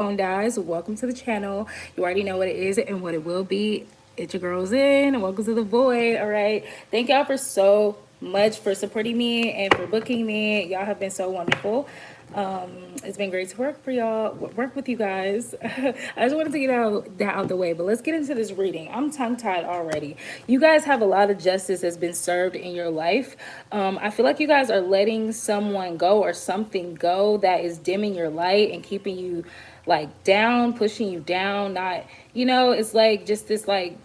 Guys, welcome to the channel. You already know what it is and what it will be. It's your girls in. Welcome to the void. All right. Thank y'all for so much for supporting me and for booking me. Y'all have been so wonderful. It's been great to work for y'all, work with you guys. I just wanted to get that out the way, but let's get into this reading. I'm tongue tied already. You guys have a lot of justice that's been served in your life. I feel like you guys are letting someone go or something go that is dimming your light and keeping you like down, pushing you down. Not, it's like just this like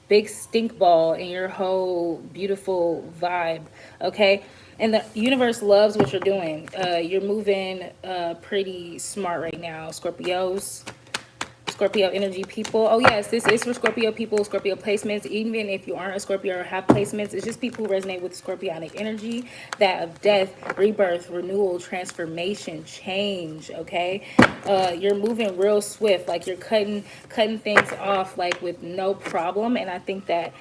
big stink ball in your whole beautiful vibe. Okay. And the universe loves what you're doing. You're moving pretty smart right now, Scorpios. Scorpio energy people. Oh yes, this is for Scorpio people, Scorpio placements. Even if you aren't a Scorpio or have placements, it's just people who resonate with Scorpionic energy, that of death, rebirth, renewal, transformation, change. Okay, you're moving real swift, like you're cutting things off like with no problem. And I think that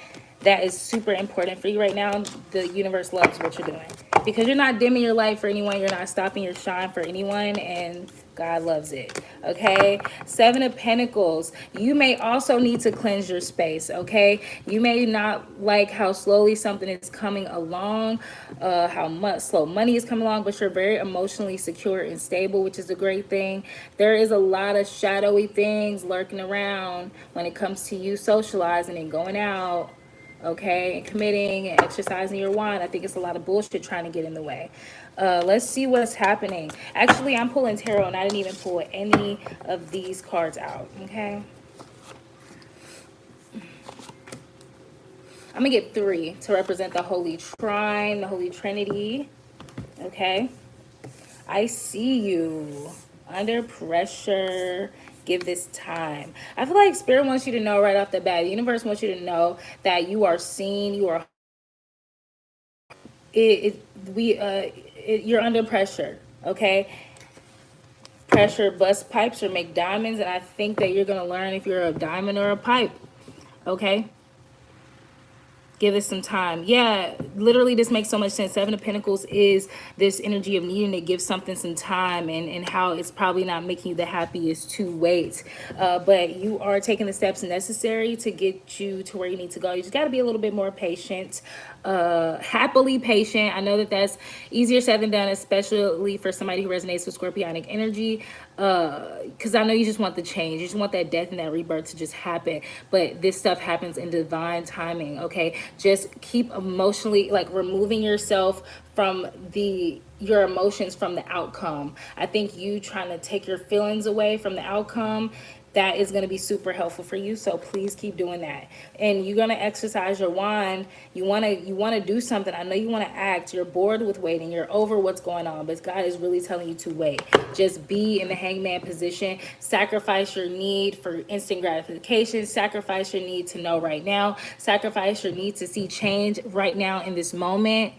is super important for you right now. The universe loves what you're doing because you're not dimming your light for anyone. You're not stopping your shine for anyone, and God loves it. Okay. Seven of Pentacles. You may also need to cleanse your space. Okay. You may not like how slowly something is coming along, how much slow money is coming along, but you're very emotionally secure and stable, which is a great thing. There is a lot of shadowy things lurking around when it comes to you socializing and going out, okay, and committing and exercising your wand. I think it's a lot of bullshit trying to get in the way. Let's see what's happening. Actually, I'm pulling tarot and I didn't even pull any of these cards out. Okay, I'm gonna get three to represent the Holy Trine, the Holy Trinity. Okay, I see you under pressure. Give this time. I feel like Spirit wants you to know right off the bat. The universe wants you to know that you are seen, you are you're under pressure. Okay, pressure bust pipes or make diamonds, and I think that you're gonna learn if you're a diamond or a pipe. Okay, give it some time. Yeah, literally this makes so much sense. Seven of Pentacles is this energy of needing to give something some time, and how it's probably not making you the happiest to wait, but you are taking the steps necessary to get you to where you need to go. You just got to be a little bit more patient, happily patient. I know that that's easier said than done, especially for somebody who resonates with Scorpionic energy, because I know you just want the change. You just want that death and that rebirth to just happen, but this stuff happens in divine timing. Okay, just keep emotionally like removing yourself from your emotions from the outcome. I think you trying to take your feelings away from the outcome, that is going to be super helpful for you. So please keep doing that. And you're going to exercise your wand. You want to do something. I know you want to act. You're bored with waiting. You're over what's going on, but God is really telling you to wait. Just be in the hangman position. Sacrifice your need for instant gratification. Sacrifice your need to know right now. Sacrifice your need to see change right now in this moment.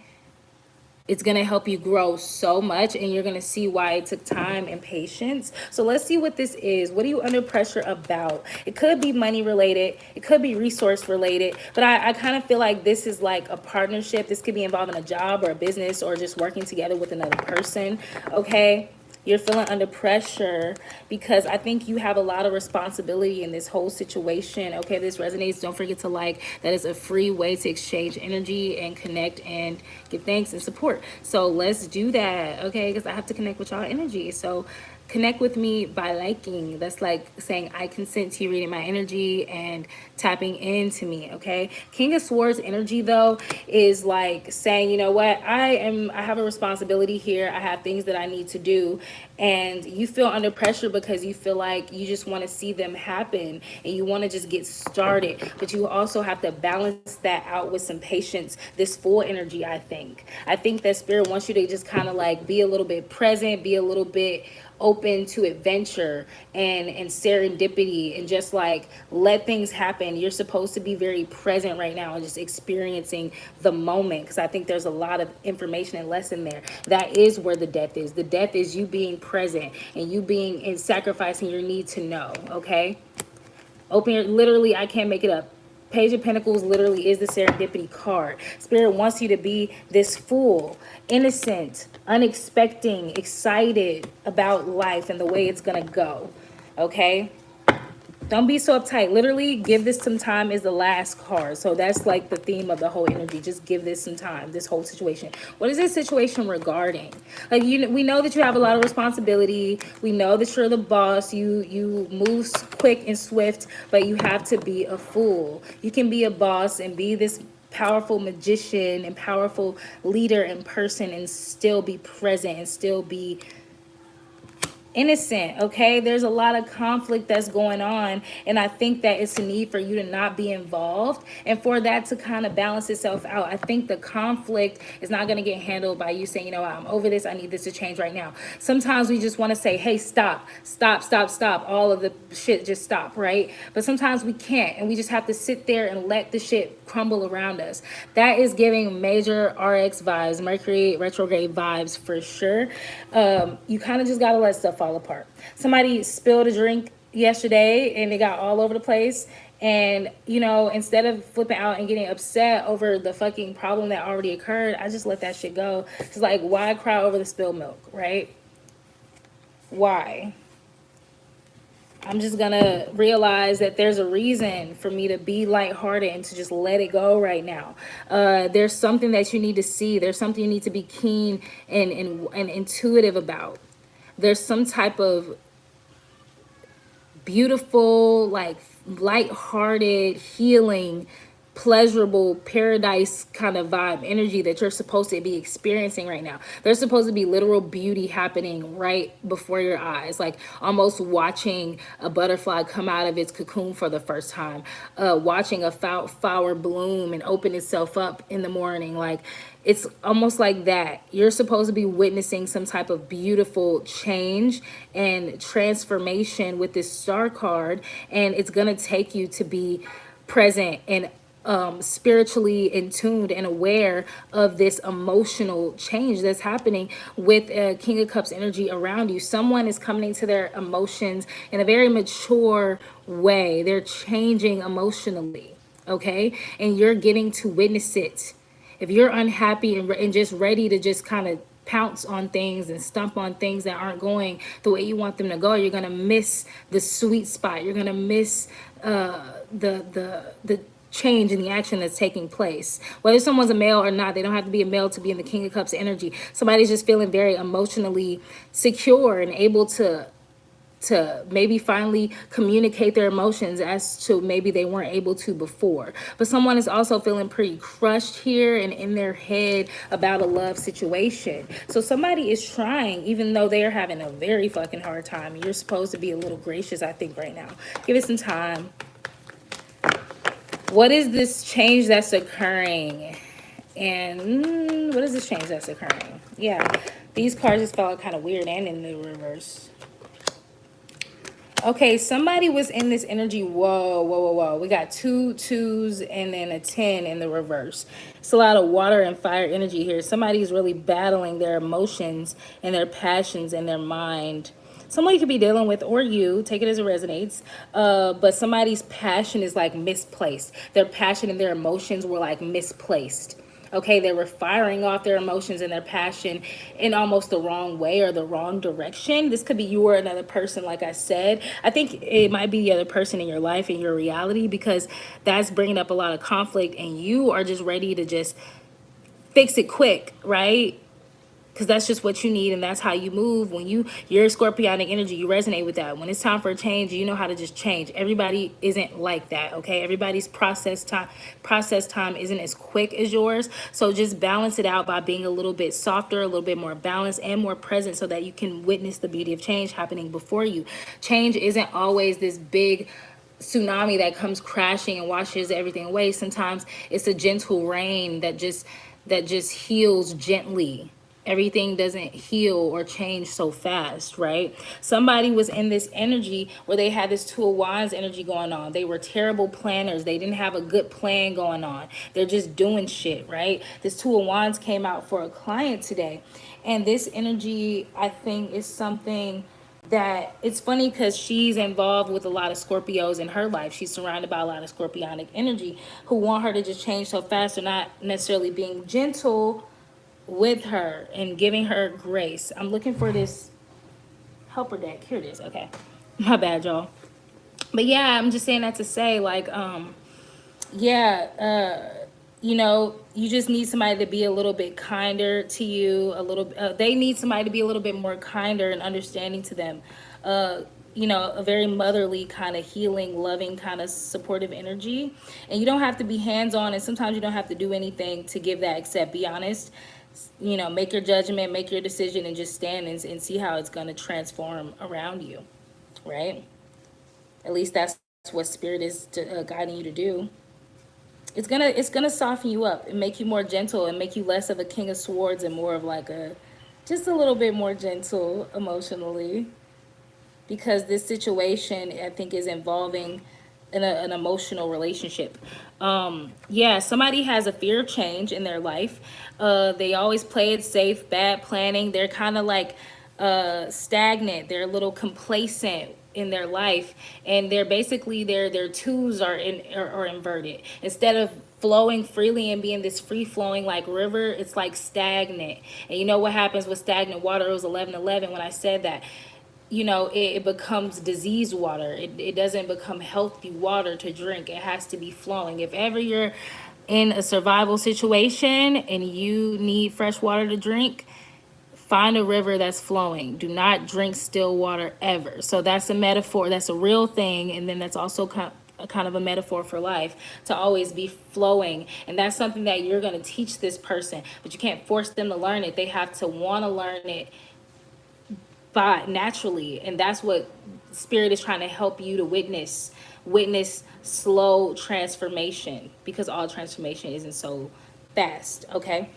It's going to help you grow so much, and you're going to see why it took time and patience. So let's see what this is. What are you under pressure about? It could be money related. It could be resource related. But I kind of feel like this is like a partnership. This could be involving a job or a business or just working together with another person. Okay. You're feeling under pressure because I think you have a lot of responsibility in this whole situation. Okay, this resonates. Don't forget to like. That is a free way to exchange energy and connect and give thanks and support. So let's do that, okay? Because I have to connect with y'all energy. So connect with me by liking. That's like saying I consent to you reading my energy and tapping into me. Okay, King of Swords energy though is like saying, you know what, I have a responsibility here. I have things that I need to do, and you feel under pressure because you feel like you just want to see them happen and you want to just get started, but you also have to balance that out with some patience. This full energy, I think that Spirit wants you to just kind of like be a little bit present, be a little bit open to adventure and serendipity, and just like let things happen. You're supposed to be very present right now and just experiencing the moment, because I think there's a lot of information and lesson there. That is where the death is. The death is you being present and you being and sacrificing your need to know. Okay, open your, literally, I can't make it up. Page of Pentacles literally is the serendipity card. Spirit wants you to be this fool, innocent, unexpecting, excited about life and the way it's going to go. Okay, don't be so uptight. Literally, give this some time is the last card. So that's like the theme of the whole energy. Just give this some time, this whole situation. What is this situation regarding? Like, we know that you have a lot of responsibility. We know that you're the boss. You move quick and swift, but you have to be a fool. You can be a boss and be this powerful magician and powerful leader in person and still be present and still be innocent. Okay, there's a lot of conflict that's going on, and I think that it's a need for you to not be involved and for that to kind of balance itself out. I think the conflict is not going to get handled by you saying, you know what, I'm over this, I need this to change right now. Sometimes we just want to say, hey, stop, stop, stop, stop, all of the shit, just stop, right? But sometimes we can't, and we just have to sit there and let the shit crumble around us. That is giving major RX vibes, Mercury retrograde vibes for sure. You kind of just got to let stuff fall apart. Somebody spilled a drink yesterday and it got all over the place. And, you know, instead of flipping out and getting upset over the fucking problem that already occurred, I just let that shit go. It's like, why cry over the spilled milk, right? Why? I'm just gonna realize that there's a reason for me to be lighthearted and to just let it go right now. There's something that you need to see. There's something you need to be keen and intuitive about. There's some type of beautiful, like lighthearted, healing, pleasurable paradise kind of vibe energy that you're supposed to be experiencing right now. There's supposed to be literal beauty happening right before your eyes, like almost watching a butterfly come out of its cocoon for the first time, watching a flower bloom and open itself up in the morning. Like, it's almost like that. You're supposed to be witnessing some type of beautiful change and transformation with this star card, and it's gonna take you to be present and spiritually in tuned and aware of this emotional change that's happening with King of Cups energy around you. Someone is coming into their emotions in a very mature way. They're changing emotionally, okay? And you're getting to witness it. If you're unhappy and just ready to just kind of pounce on things and stomp on things that aren't going the way you want them to go, you're gonna miss the sweet spot. You're gonna miss the change in the action that's taking place. Whether someone's a male or not, they don't have to be a male to be in the King of Cups energy. Somebody's just feeling very emotionally secure and able to maybe finally communicate their emotions as to maybe they weren't able to before. But someone is also feeling pretty crushed here and in their head about a love situation. So somebody is trying, even though they are having a very fucking hard time. You're supposed to be a little gracious, I think, right now. Give it some time. What is this change that's occurring? And what is this change that's occurring? Yeah, these cards just felt kind of weird and in the reverse. Okay, somebody was in this energy. Whoa, whoa, whoa, whoa. We got 2 2s and then a 10 in the reverse. It's a lot of water and fire energy here. Somebody's really battling their emotions and their passions and their mind. Somebody could be dealing with, or you, take it as it resonates, but somebody's passion is like misplaced. Their passion and their emotions were like misplaced. Okay, they were firing off their emotions and their passion in almost the wrong way or the wrong direction. This could be you or another person, like I said. I think it might be the other person in your life, in your reality, because that's bringing up a lot of conflict and you are just ready to just fix it quick, right? Because that's just what you need and that's how you move. When you're scorpionic energy, you resonate with that. When it's time for a change, you know how to just change. Everybody isn't like that, okay? Everybody's process time isn't as quick as yours. So just balance it out by being a little bit softer, a little bit more balanced and more present so that you can witness the beauty of change happening before you. Change isn't always this big tsunami that comes crashing and washes everything away. Sometimes it's a gentle rain that just heals gently. Everything doesn't heal or change so fast, right? Somebody was in this energy where they had this 2 of Wands energy going on. They were terrible planners. They didn't have a good plan going on. They're just doing shit, right? This 2 of Wands came out for a client today. And this energy, I think, is something that it's funny because she's involved with a lot of Scorpios in her life. She's surrounded by a lot of scorpionic energy who want her to just change so fast. They're not necessarily being gentle with her and giving her grace. I'm looking for this helper deck. Here it is. Okay. My bad, y'all. But yeah, I'm just saying that to say, like, yeah, you know, you just need somebody to be a little bit kinder to you, a little, they need somebody to be a little bit more kinder and understanding to them. Uh, you know, a very motherly kind of healing, loving kind of supportive energy. And you don't have to be hands on, and sometimes you don't have to do anything to give that, except be honest. You know, make your judgment, make your decision, and just stand and see how it's going to transform around you, right? At least that's what spirit is guiding you to do. It's gonna soften you up and make you more gentle and make you less of a king of swords and more of like a just a little bit more gentle emotionally, because this situation I think is involving an emotional relationship. Yeah, somebody has a fear of change in their life. They always play it safe, bad planning. They're kind of like stagnant. They're a little complacent in their life, and they're basically their twos are inverted. Instead of flowing freely and being this free flowing like river, it's like stagnant. And you know what happens with stagnant water? It was 11:11 when I said that. You know, it becomes disease water. It doesn't become healthy water to drink. It has to be flowing. If ever you're in a survival situation and you need fresh water to drink, find a river that's flowing. Do not drink still water ever. So that's a metaphor. That's a real thing. And then that's also kind of a metaphor for life, to always be flowing. And that's something that you're going to teach this person, but you can't force them to learn it. They have to want to learn it by naturally. And that's what spirit is trying to help you to witness slow transformation, because all transformation isn't so fast. Okay.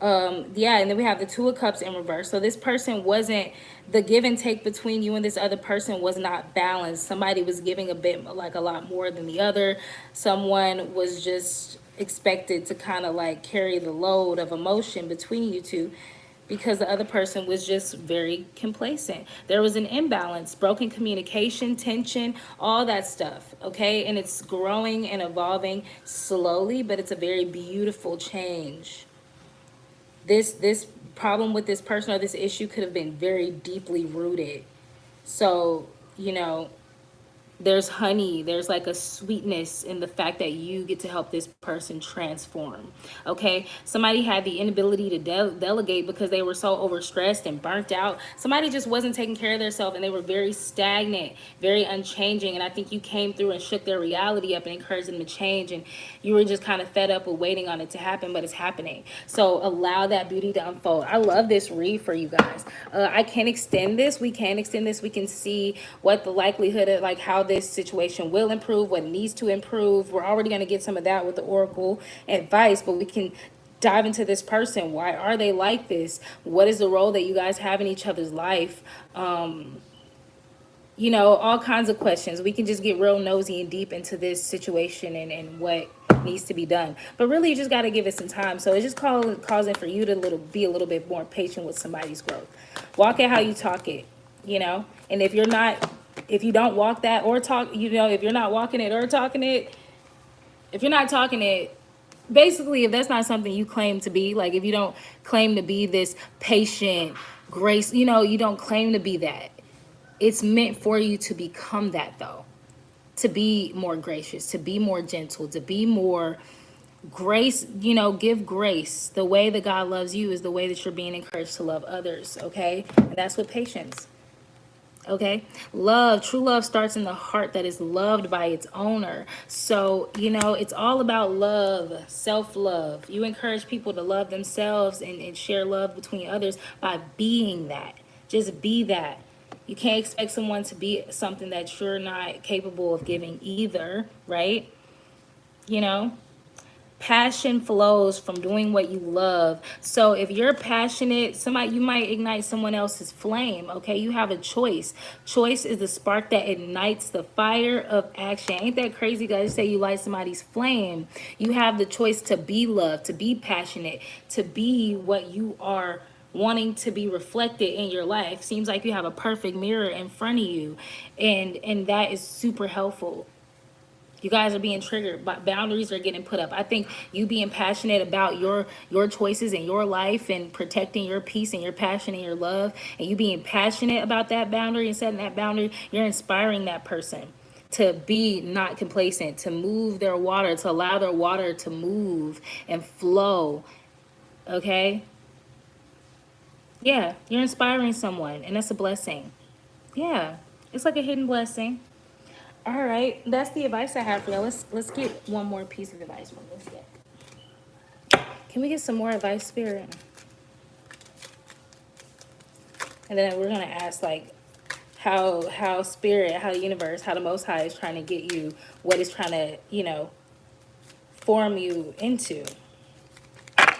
Yeah, and then we have the Two of Cups in reverse. So this person wasn't, the give and take between you and this other person was not balanced. Somebody was giving a bit, like a lot more than the other. Someone was just expected to kind of like carry the load of emotion between you two, because the other person was just very complacent. There was an imbalance, broken communication, tension, all that stuff, okay? And it's growing and evolving slowly, but it's a very beautiful change. This problem with this person or this issue could have been very deeply rooted. So, you know, there's honey, there's like a sweetness in the fact that you get to help this person transform. Okay, somebody had the inability to delegate because they were so overstressed and burnt out. Somebody just wasn't taking care of themselves, and they were very stagnant, very unchanging. And I think you came through and shook their reality up and encouraged them to change, and you were just kind of fed up with waiting on it to happen, but it's happening. So allow that beauty to unfold. I love this read for you guys. I can extend this. We can extend this. We can see what the likelihood of, like, how this situation will improve, what needs to improve. We're already going to get some of that with the oracle advice, but we can dive into this person. Why are they like this? What is the role that you guys have in each other's life? You know, all kinds of questions. We can just get real nosy and deep into this situation and what needs to be done. But really, you just got to give it some time. So it's just causing for you to be a little bit more patient with somebody's growth. Walk it how you talk it, you know? And if you don't walk that or talk, you know, if you're not walking it or talking it, if you're not talking it, basically, if that's not something you claim to be, like if you don't claim to be this patient, grace, you know, you don't claim to be that. It's meant for you to become that, though. To be more gracious, to be more gentle, to be more grace, you know, give grace. The way that God loves you is the way that you're being encouraged to love others, okay? And that's with patience. Okay, love, true love starts in the heart that is loved by its owner. So, you know, it's all about love, self-love. You encourage people to love themselves and share love between others by being that. Just be that. You can't expect someone to be something that you're not capable of giving either, right? You know? Passion flows from doing what you love. So if you're passionate, you might ignite someone else's flame. Okay, you have a choice. Choice is the spark that ignites the fire of action. Ain't that crazy, guys? Say you light somebody's flame. You have the choice to be loved, to be passionate, to be what you are wanting to be reflected in your life. Seems like you have a perfect mirror in front of you, and that is super helpful. You guys are being triggered, but boundaries are getting put up. I think you being passionate about your choices in your life and protecting your peace and your passion and your love, and you being passionate about that boundary and setting that boundary, you're inspiring that person to be not complacent, to move their water, to allow their water to move and flow. Okay? Yeah, you're inspiring someone, and that's a blessing. Yeah, it's like a hidden blessing. All right, that's the advice I have for y'all. Let's get one more piece of advice from this deck. Can we get some more advice, Spirit? And then we're gonna ask like how Spirit, how the universe, how the Most High is trying to get you, what is trying to form you into.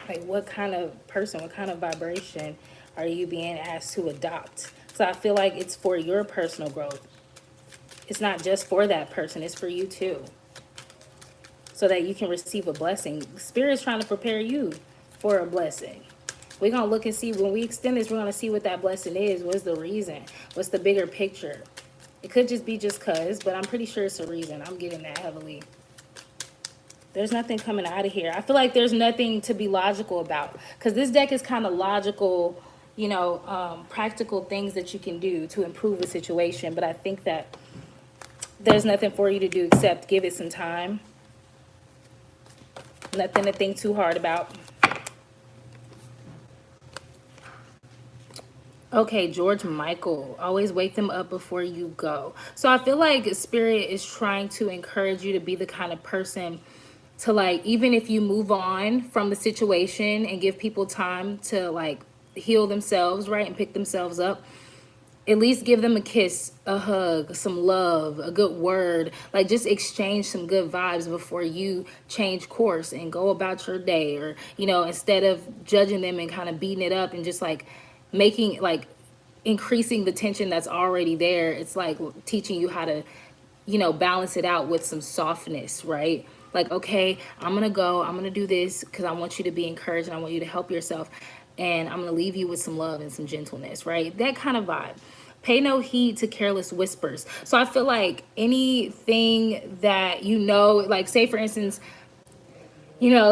Like what kind of person, what kind of vibration are you being asked to adopt? So I feel like it's for your personal growth. It's not just for that person, it's for you too. So that you can receive a blessing. Spirit's trying to prepare you for a blessing. We're going to look and see, when we extend this, we're going to see what that blessing is. What's the reason? What's the bigger picture? It could just be just cuz, but I'm pretty sure it's a reason. I'm getting that heavily. There's nothing coming out of here. I feel like there's nothing to be logical about. Because this deck is kind of logical, practical things that you can do to improve a situation. But I think that there's nothing for you to do except give it some time. Nothing to think too hard about. Okay, George Michael. Always wake them up before you go. So I feel like Spirit is trying to encourage you to be the kind of person to, like, even if you move on from the situation and give people time to, like, heal themselves, right, and pick themselves up, at least give them a kiss, a hug, some love, a good word. Like, just exchange some good vibes before you change course and go about your day. Or, instead of judging them and kind of beating it up and just like making, like, increasing the tension that's already there, it's like teaching you how to, balance it out with some softness, right? Like, okay, I'm gonna do this because I want you to be encouraged and I want you to help yourself, and I'm gonna leave you with some love and some gentleness, right? That kind of vibe. Pay no heed to careless whispers. So I feel like anything that, like, say for instance,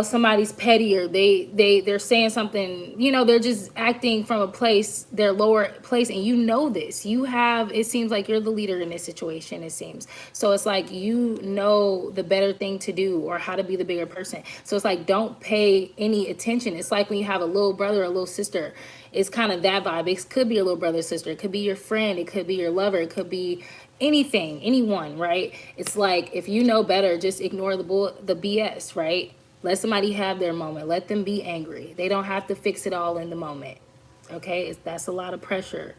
somebody's petty, or they're saying something, they're just acting from a place, their lower place, and this, it seems like you're the leader in this situation, it seems. So it's like, the better thing to do, or how to be the bigger person. So it's like, don't pay any attention. It's like when you have a little brother or a little sister, it's kind of that vibe. It could be a little brother or sister, it could be your friend, it could be your lover, it could be anything, anyone, right? It's like, if you know better, just ignore the BS, right? Let somebody have their moment. Let them be angry. They don't have to fix it all in the moment. Okay? That's a lot of pressure.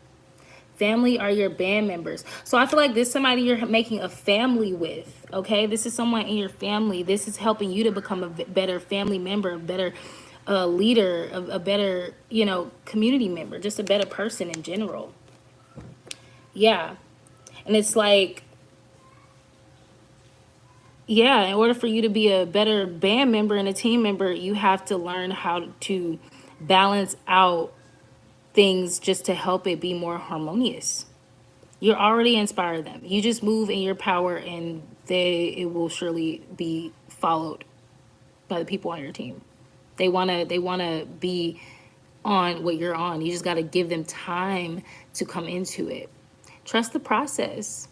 Family are your band members. So I feel like this is somebody you're making a family with. Okay? This is someone in your family. This is helping you to become a better family member, a better leader, a better, community member, just a better person in general. Yeah. And it's like, yeah, in order for you to be a better band member and a team member, you have to learn how to balance out things just to help it be more harmonious. You already inspire them. You just move in your power, and it will surely be followed by the people on your team. They wanna be on what you're on. You just gotta give them time to come into it. Trust the process.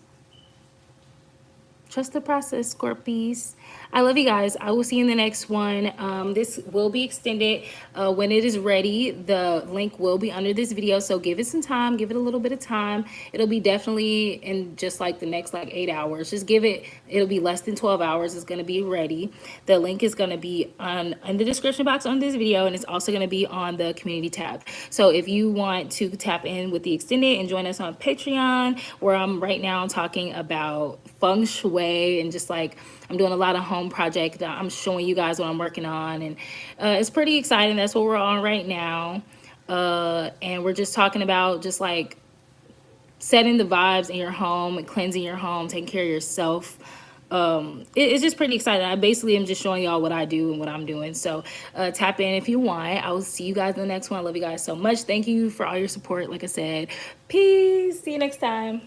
Trust the process, Scorpies. I love you guys. I will see you in the next one. This will be extended when it is ready. The link will be under this video, so give it some time. Give it a little bit of time. It'll be definitely in just like the next 8 hours. Just give it. It'll be less than 12 hours. It's going to be ready. The link is going to be in the description box on this video, and it's also going to be on the community tab. So if you want to tap in with the extended and join us on Patreon, where I'm right now talking about feng shui and just like I'm doing a lot of home project. I'm showing you guys what I'm working on, and it's pretty exciting. That's what we're on right now, and we're just talking about just like setting the vibes in your home and cleansing your home, taking care of yourself. It's just pretty exciting. I basically am just showing y'all what I do and what I'm doing. So tap in if you want. I will see you guys in the next one. I love you guys so much. Thank you for all your support. Like I said, peace. See you next time.